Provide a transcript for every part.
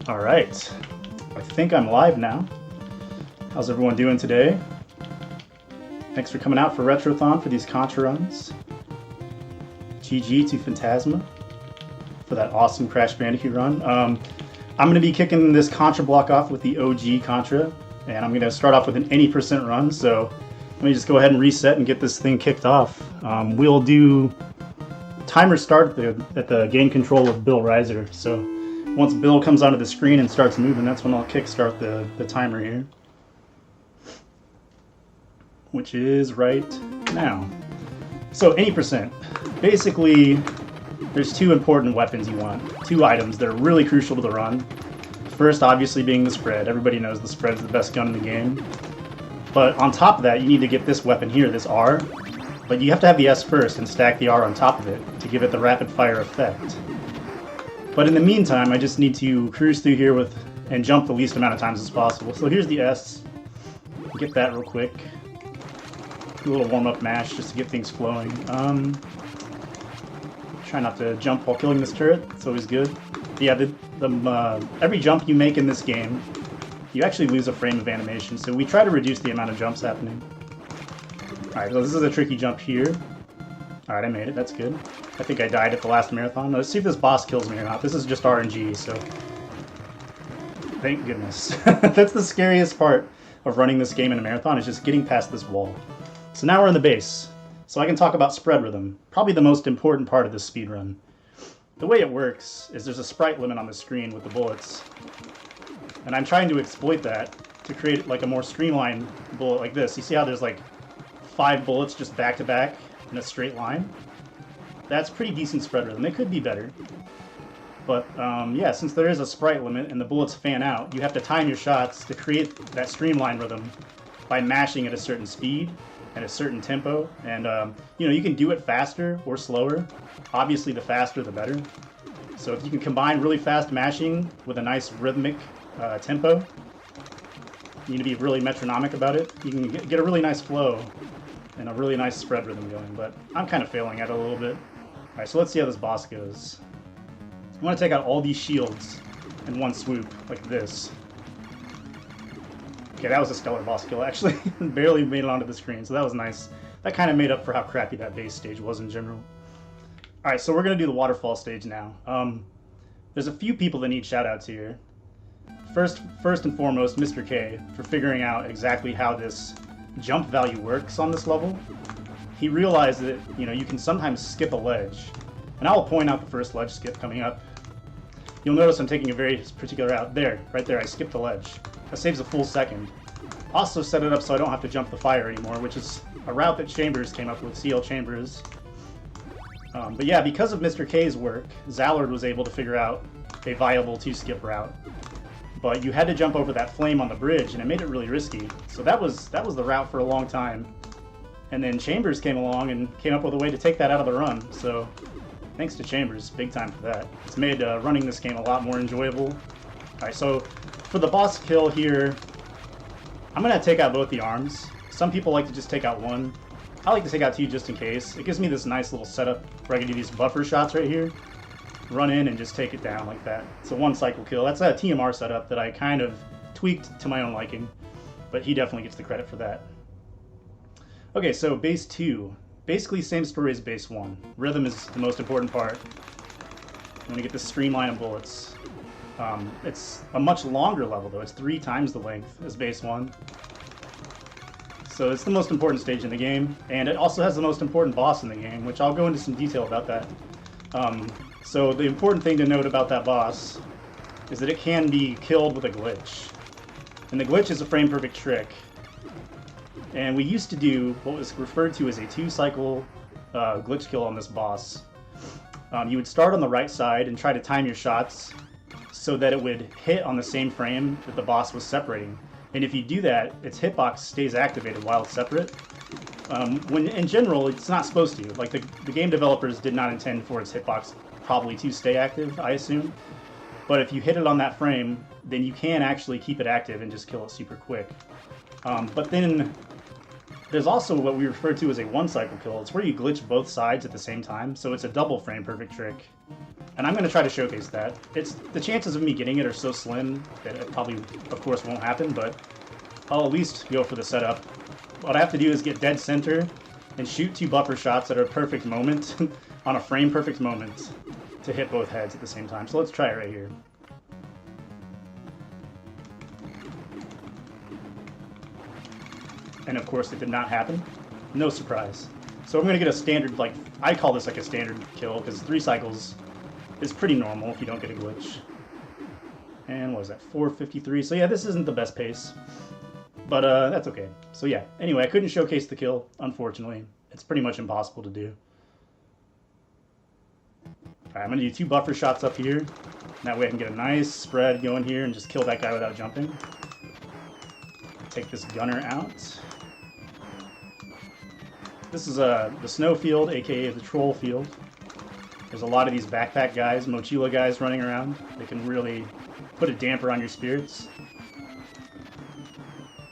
Alright, I think I'm live now. How's everyone doing today? Thanks for coming out for Retrothon for these Contra runs. GG to Phantasma for that awesome Crash Bandicoot run. I'm going to be kicking this Contra block off with the OG Contra, and I'm going to start off with an any percent run, so let me just go ahead and reset and get this thing kicked off. We'll do timer start at the game control of Bill Riser, so once Bill comes onto the screen and starts moving, that's when I'll kickstart the timer here. Which is right now. So any percent. Basically, there's two important weapons you want. Two items that are really crucial to the run. First, obviously, being the spread. Everybody knows the spread is the best gun in the game. But on top of that, you need to get this weapon here, this R. But you have to have the S first and stack the R on top of it to give it the rapid fire effect. But in the meantime, I just need to cruise through here and jump the least amount of times as possible. So here's the S. Get that real quick. Do a little warm-up mash just to get things flowing. Try not to jump while killing this turret. It's always good. But yeah, every jump you make in this game, you actually lose a frame of animation. So we try to reduce the amount of jumps happening. Alright, so this is a tricky jump here. Alright, I made it. That's good. I think I died at the last marathon. Let's see if this boss kills me or not. This is just RNG, so thank goodness. That's the scariest part of running this game in a marathon, is just getting past this wall. So now we're in the base. So I can talk about spread rhythm, probably the most important part of this speedrun. The way it works is there's a sprite limit on the screen with the bullets. And I'm trying to exploit that to create like a more streamlined bullet like this. You see how there's like 5 bullets just back to back in a straight line? That's pretty decent spread rhythm. It could be better. But yeah, since there is a sprite limit and the bullets fan out, you have to time your shots to create that streamline rhythm by mashing at a certain speed and a certain tempo. And you know, you can do it faster or slower. Obviously the faster the better. So if you can combine really fast mashing with a nice rhythmic tempo, you need to be really metronomic about it. You can get a really nice flow and a really nice spread rhythm going, but I'm kind of failing at it a little bit. Alright, so let's see how this boss goes. I want to take out all these shields in one swoop, like this. Okay, that was a stellar boss kill, actually. Barely made it onto the screen, so that was nice. That kind of made up for how crappy that base stage was in general. Alright, so we're going to do the waterfall stage now. There's a few people that need shoutouts here. First and foremost, Mr. K, for figuring out exactly how this jump value works on this level. He realized that, you know, you can sometimes skip a ledge. And I'll point out the first ledge skip coming up. You'll notice I'm taking a very particular route. There, right there, I skipped a ledge. That saves a full second. Also set it up so I don't have to jump the fire anymore, which is a route that Chambers came up with, CL Chambers. But yeah, because of Mr. K's work, Zallard was able to figure out a viable 2-skip route. But you had to jump over that flame on the bridge, and it made it really risky. So that was the route for a long time. And then Chambers came along and came up with a way to take that out of the run. So thanks to Chambers, big time for that. It's made running this game a lot more enjoyable. Alright, so for the boss kill here, I'm going to take out both the arms. Some people like to just take out one. I like to take out 2 just in case. It gives me this nice little setup where I can do these buffer shots right here. Run in and just take it down like that. It's a 1-cycle kill. That's a TMR setup that I kind of tweaked to my own liking, but he definitely gets the credit for that. Okay, so base 2. Basically same story as base 1. Rhythm is the most important part. I'm going to get this streamline of bullets. It's a much longer level though. It's 3 times the length as base 1. So it's the most important stage in the game, and it also has the most important boss in the game, which I'll go into some detail about that. So the important thing to note about that boss is that it can be killed with a glitch. And the glitch is a frame-perfect trick. And we used to do what was referred to as a 2-cycle glitch kill on this boss. You would start on the right side and try to time your shots so that it would hit on the same frame that the boss was separating. And if you do that, its hitbox stays activated while it's separate. When in general, it's not supposed to. Like the game developers did not intend for its hitbox probably to stay active, I assume. But if you hit it on that frame, then you can actually keep it active and just kill it super quick. But then there's also what we refer to as a 1-cycle kill. It's where you glitch both sides at the same time, so it's a double frame perfect trick. And I'm going to try to showcase that. The chances of me getting it are so slim that it probably, of course, won't happen, but I'll at least go for the setup. What I have to do is get dead center and shoot 2 buffer shots at a perfect moment, on a frame-perfect moment, to hit both heads at the same time. So let's try it right here. And of course, it did not happen. No surprise. So I'm going to get a standard, like, I call this like a standard kill, because 3 cycles is pretty normal if you don't get a glitch. And what was that, 453? So yeah, this isn't the best pace, but that's okay. So yeah, anyway, I couldn't showcase the kill, unfortunately. It's pretty much impossible to do. Alright, I'm going to do 2 buffer shots up here. That way I can get a nice spread going here and just kill that guy without jumping. Take this gunner out. This is the snow field, aka the troll field. There's a lot of these backpack guys, mochila guys running around. They can really put a damper on your spirits.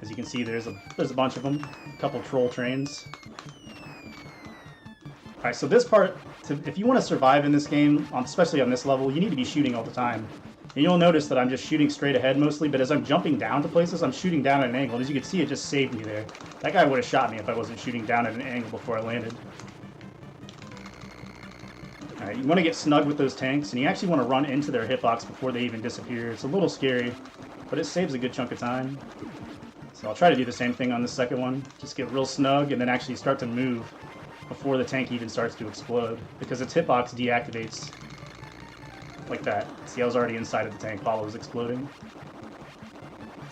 As you can see, there's a bunch of them. A couple troll trains. Alright, so this part, if you want to survive in this game, especially on this level, you need to be shooting all the time. And you'll notice that I'm just shooting straight ahead mostly, but as I'm jumping down to places, I'm shooting down at an angle. And as you can see, it just saved me there. That guy would have shot me if I wasn't shooting down at an angle before I landed. Alright, you want to get snug with those tanks, and you actually want to run into their hitbox before they even disappear. It's a little scary, but it saves a good chunk of time. So I'll try to do the same thing on the second one. Just get real snug, and then actually start to move before the tank even starts to explode, because its hitbox deactivates like that. See, I was already inside of the tank while it was exploding.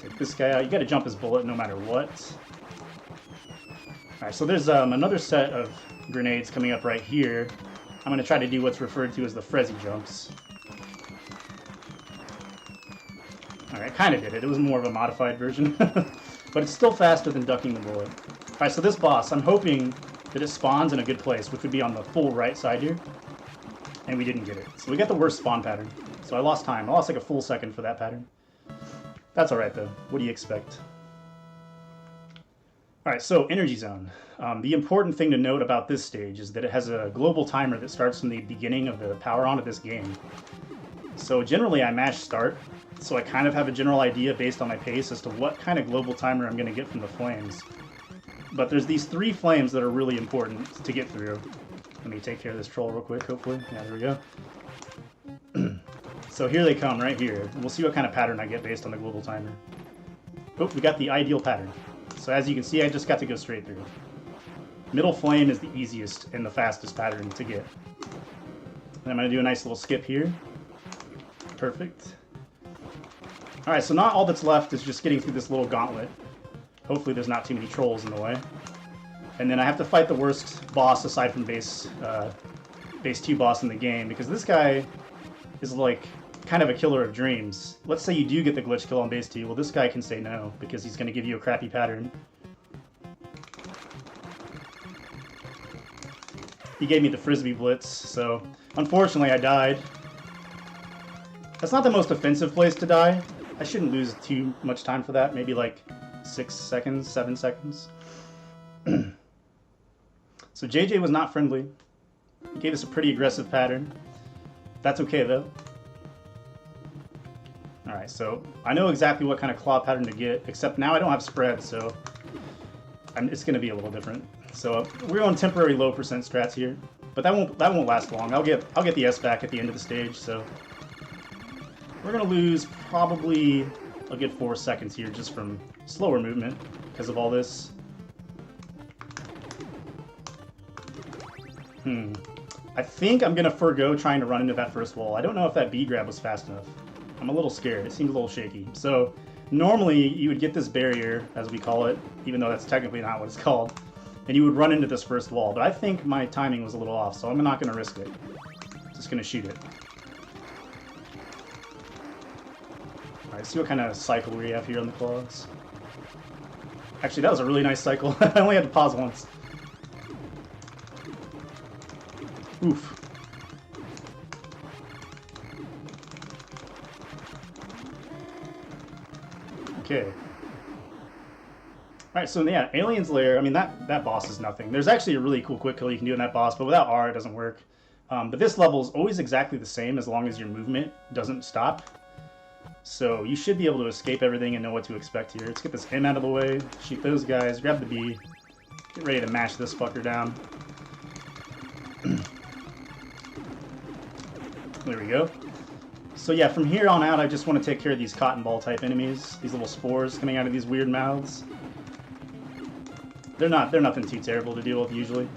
Take this guy out. You gotta jump his bullet no matter what. Alright, so there's another set of grenades coming up right here. I'm gonna try to do what's referred to as the Frezzy jumps. Alright, I kinda did it. It was more of a modified version. But it's still faster than ducking the bullet. Alright, so this boss, I'm hoping that it spawns in a good place, which would be on the full right side here. And we didn't get it. So we got the worst spawn pattern. So I lost time. I lost like a full second for that pattern. That's alright though. What do you expect? Alright, so Energy Zone. The important thing to note about this stage is that it has a global timer that starts from the beginning of the power on of this game. So generally I mash start, so I kind of have a general idea based on my pace as to what kind of global timer I'm going to get from the flames. But there's these 3 flames that are really important to get through. Let me take care of this troll real quick, hopefully. Yeah, there we go. So here they come, right here. And we'll see what kind of pattern I get based on the global timer. Oh, we got the ideal pattern. So as you can see, I just got to go straight through. Middle flame is the easiest and the fastest pattern to get. And I'm going to do a nice little skip here. Perfect. Alright, so not all that's left is just getting through this little gauntlet. Hopefully there's not too many trolls in the way. And then I have to fight the worst boss aside from base 2 boss in the game, because this guy is like kind of a killer of dreams. Let's say you do get the glitch kill on base 2, well this guy can say no, because he's going to give you a crappy pattern. He gave me the Frisbee Blitz, so unfortunately I died. That's not the most offensive place to die. I shouldn't lose too much time for that, maybe like 6 seconds, 7 seconds. So JJ was not friendly. He gave us a pretty aggressive pattern. That's okay though. Alright, so I know exactly what kind of claw pattern to get, except now I don't have spread, so it's going to be a little different. So we're on temporary low percent strats here, but that won't last long. I'll get the S back at the end of the stage, so we're going to lose probably a good 4 seconds here just from slower movement because of all this. I think I'm going to forego trying to run into that first wall. I don't know if that B grab was fast enough. I'm a little scared. It seemed a little shaky. So normally you would get this barrier, as we call it, even though that's technically not what it's called, and you would run into this first wall. But I think my timing was a little off, so I'm not going to risk it. I'm just going to shoot it. Alright, see what kind of cycle we have here on the claws. Actually, that was a really nice cycle. I only had to pause once. Oof. Okay. Alright, so yeah, Alien's Lair, I mean, that boss is nothing. There's actually a really cool quick kill you can do in that boss, but without R, it doesn't work. But this level is always exactly the same as long as your movement doesn't stop. So you should be able to escape everything and know what to expect here. Let's get this M out of the way, shoot those guys, grab the B, get ready to mash this fucker down. There we go. So yeah, from here on out, I just want to take care of these cotton ball type enemies, these little spores coming out of these weird mouths. They're nothing too terrible to deal with usually.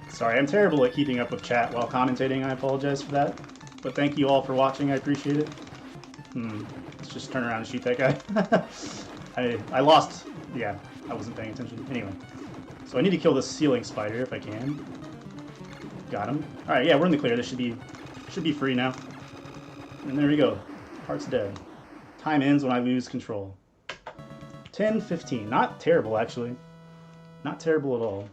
Sorry, I'm terrible at keeping up with chat while commentating. I apologize for that. But thank you all for watching. I appreciate it. Let's just turn around and shoot that guy. I lost. Yeah, I wasn't paying attention. Anyway. So I need to kill this ceiling spider if I can. Got him. Alright, yeah, we're in the clear. This should be free now. And there we go. Heart's dead. Time ends when I lose control. 10-15. Not terrible, actually. Not terrible at all.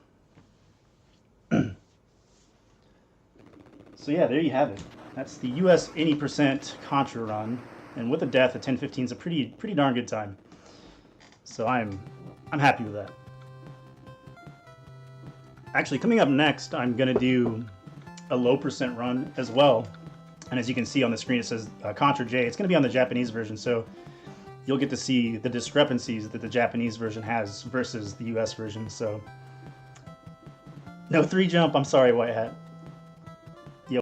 So yeah, there you have it. That's the US 80% Contra run, and with a death at 10-15 is a pretty darn good time. So I'm happy with that. Actually, coming up next, I'm gonna do a low percent run as well. And as you can see on the screen, it says Contra J. It's gonna be on the Japanese version, so you'll get to see the discrepancies that the Japanese version has versus the US version. So no 3 jump. I'm sorry, White Hat.